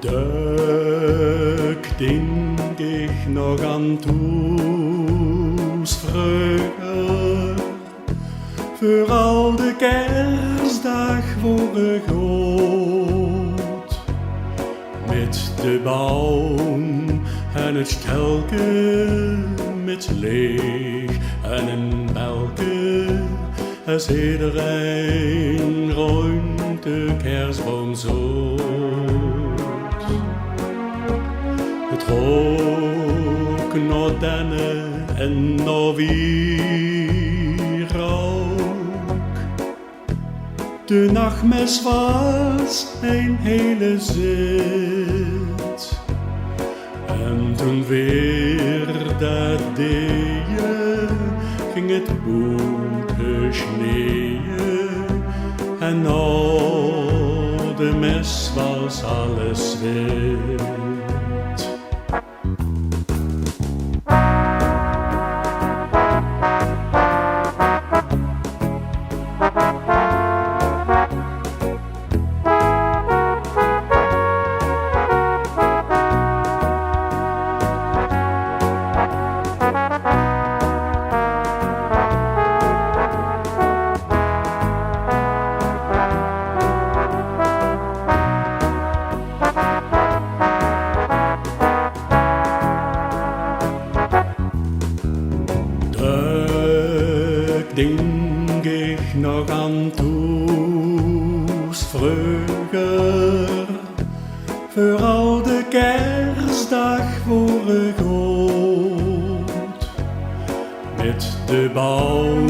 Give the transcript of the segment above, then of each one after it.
Duk denk ich noch an Toes früher, für al de kerstdag voor goed. Met de boom en het stelke, met leeg en een belke, als iedereen rond de kerstboom zoet. Het rook naar dennen en naar wierook. De nachtmis was een hele zit. En toen weer dat deed, ging het boeken sneeuwen. En na de mes was alles wit. Denk ich noch an Toes vroeger, voor al de kerstdag voor goed. Met de boom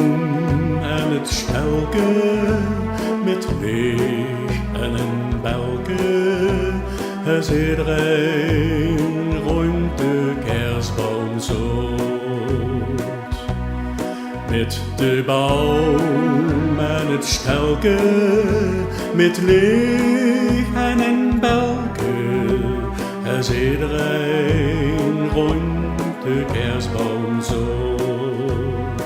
en het stelke, met leeg en een belke, als iedereen rond de kerstboom zoet. Met de boom en het stelke, met leeg en een belke, als iedereen rond de kerstboom zoet.